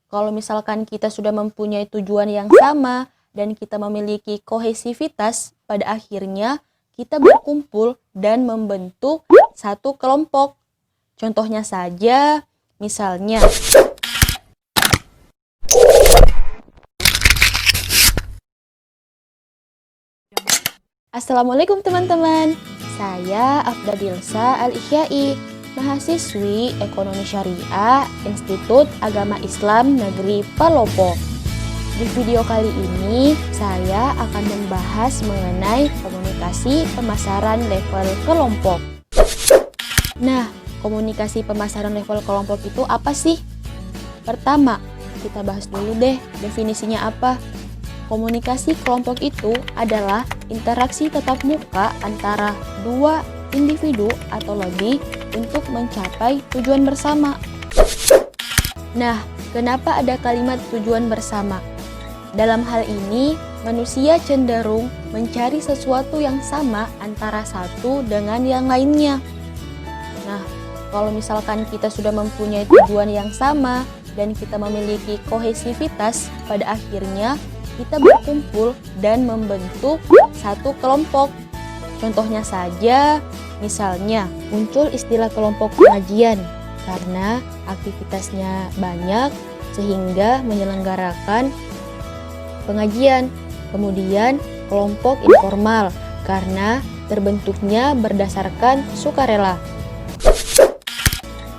kalau misalkan kita sudah mempunyai tujuan yang sama dan kita memiliki kohesivitas, pada akhirnya kita berkumpul dan membentuk satu kelompok. Contohnya saja, misalnya Assalamualaikum teman-teman, saya Afda Dilsa Al-Isyai, mahasiswi Ekonomi Syariah Institut Agama Islam Negeri Palopo. Di video kali ini, saya akan membahas mengenai komunikasi pemasaran level kelompok. Nah, komunikasi pemasaran level kelompok itu apa sih? Pertama, kita bahas dulu deh definisinya apa. Komunikasi kelompok itu adalah interaksi tatap muka antara dua individu atau lebih untuk mencapai tujuan bersama. Nah, kenapa ada kalimat tujuan bersama? Dalam hal ini, manusia cenderung mencari sesuatu yang sama antara satu dengan yang lainnya. Nah, kalau misalkan kita sudah mempunyai tujuan yang sama dan kita memiliki kohesivitas, pada akhirnya kita berkumpul dan membentuk satu kelompok. Contohnya saja, misalnya muncul istilah kelompok pengajian karena aktivitasnya banyak sehingga menyelenggarakan pengajian. Kemudian kelompok informal karena terbentuknya berdasarkan sukarela.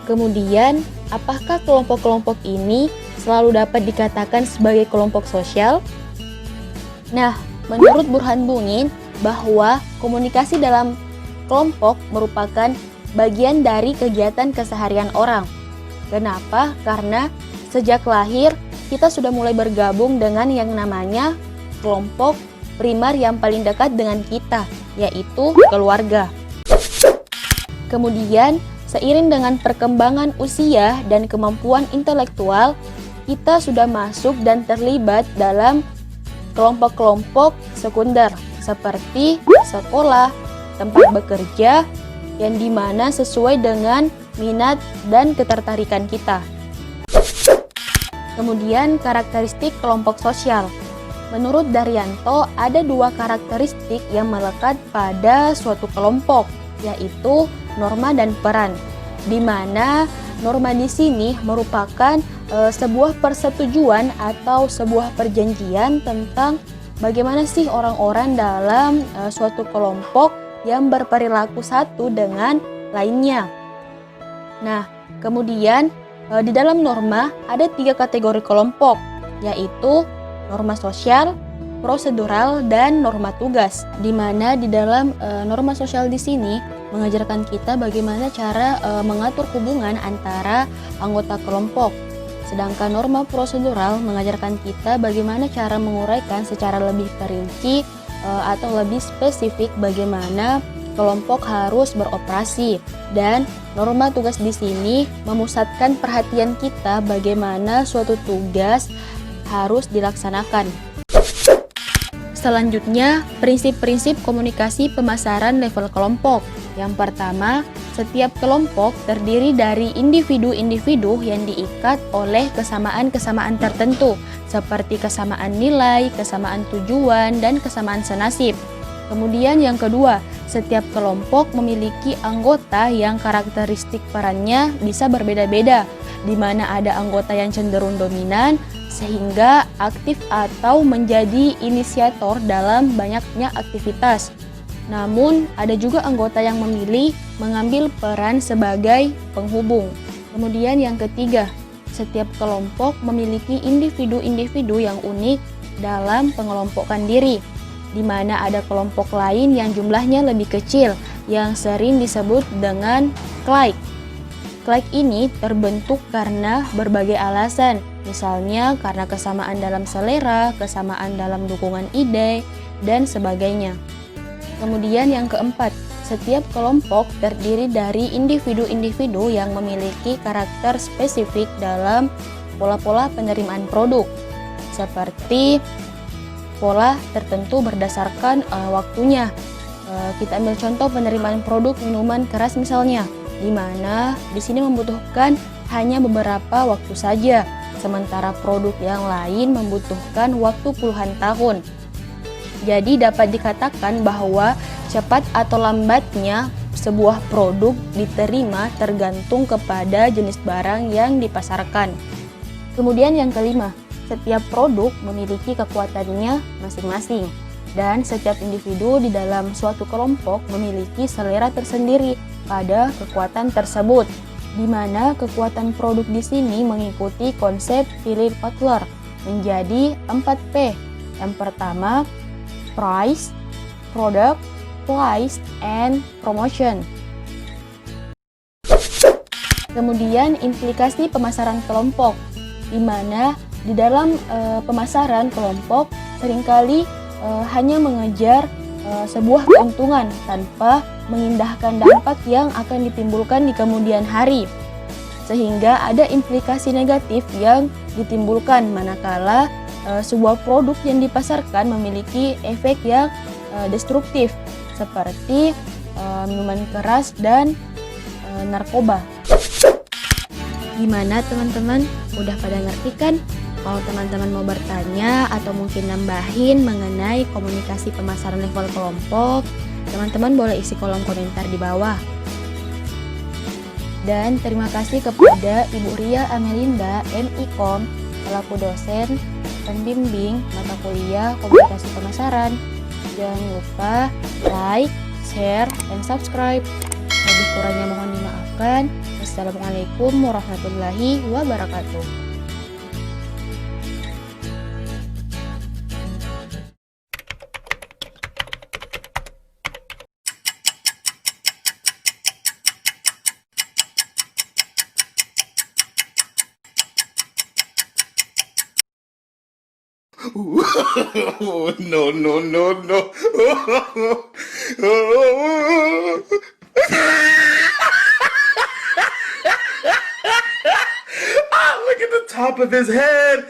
Kemudian, apakah kelompok-kelompok ini selalu dapat dikatakan sebagai kelompok sosial? Nah, menurut Burhan Bungin, bahwa komunikasi dalam kelompok merupakan bagian dari kegiatan keseharian orang. Kenapa? Karena sejak lahir kita sudah mulai bergabung dengan yang namanya kelompok primer yang paling dekat dengan kita, yaitu keluarga. Kemudian, seiring dengan perkembangan usia dan kemampuan intelektual, kita sudah masuk dan terlibat dalam kelompok-kelompok sekunder seperti sekolah, tempat bekerja, yang dimana sesuai dengan minat dan ketertarikan kita. Kemudian karakteristik kelompok sosial. Menurut Daryanto, ada dua karakteristik yang melekat pada suatu kelompok, yaitu norma dan peran, di mana norma di sini merupakan sebuah persetujuan atau sebuah perjanjian tentang bagaimana sih orang-orang dalam suatu kelompok yang berperilaku satu dengan lainnya. Nah, kemudian di dalam norma ada 3 kategori kelompok, yaitu norma sosial, prosedural, dan norma tugas. Di mana di dalam norma sosial di sini mengajarkan kita bagaimana cara mengatur hubungan antara anggota kelompok. Sedangkan norma prosedural mengajarkan kita bagaimana cara menguraikan secara lebih perinci atau lebih spesifik bagaimana kelompok harus beroperasi. Dan norma tugas di sini memusatkan perhatian kita bagaimana suatu tugas harus dilaksanakan. Selanjutnya, prinsip-prinsip komunikasi pemasaran level kelompok. Yang pertama, setiap kelompok terdiri dari individu-individu yang diikat oleh kesamaan-kesamaan tertentu, seperti kesamaan nilai, kesamaan tujuan, dan kesamaan senasib. Kemudian yang kedua, setiap kelompok memiliki anggota yang karakteristik perannya bisa berbeda-beda, di mana ada anggota yang cenderung dominan, sehingga aktif atau menjadi inisiator dalam banyaknya aktivitas. Namun, ada juga anggota yang memilih mengambil peran sebagai penghubung. Kemudian yang ketiga, setiap kelompok memiliki individu-individu yang unik dalam pengelompokan diri, di mana ada kelompok lain yang jumlahnya lebih kecil, yang sering disebut dengan clique. Clique ini terbentuk karena berbagai alasan, misalnya karena kesamaan dalam selera, kesamaan dalam dukungan ide, dan sebagainya. Kemudian yang keempat, setiap kelompok terdiri dari individu-individu yang memiliki karakter spesifik dalam pola-pola penerimaan produk, seperti pola tertentu berdasarkan waktunya. Kita ambil contoh penerimaan produk minuman keras misalnya, di mana di sini membutuhkan hanya beberapa waktu saja. sementara produk yang lain membutuhkan waktu puluhan tahun. Jadi dapat dikatakan bahwa cepat atau lambatnya sebuah produk diterima tergantung kepada jenis barang yang dipasarkan. Kemudian yang kelima, setiap produk memiliki kekuatannya masing-masing dan setiap individu di dalam suatu kelompok memiliki selera tersendiri pada kekuatan tersebut, di mana kekuatan produk di sini mengikuti konsep Philip Kotler menjadi 4P. Yang pertama, price, product, place, and promotion. Kemudian implikasi pemasaran kelompok, di mana di dalam pemasaran kelompok seringkali hanya mengejar sebuah keuntungan tanpa mengindahkan dampak yang akan ditimbulkan di kemudian hari, sehingga ada implikasi negatif yang ditimbulkan manakala sebuah produk yang dipasarkan memiliki efek yang destruktif seperti minuman keras dan narkoba. Gimana teman-teman? Udah pada ngerti kan? Kalau teman-teman mau bertanya atau mungkin nambahin mengenai komunikasi pemasaran level kelompok, teman-teman boleh isi kolom komentar di bawah. Dan terima kasih kepada Ibu Ria Amelinda, MIKOM, selaku dosen pembimbing mata kuliah komunikasi pemasaran. Jangan lupa like, share, and subscribe. Lebih kurangnya mohon dimaafkan. Wassalamualaikum warahmatullahi wabarakatuh. No, no, no, no. Ah, look at the top of his head.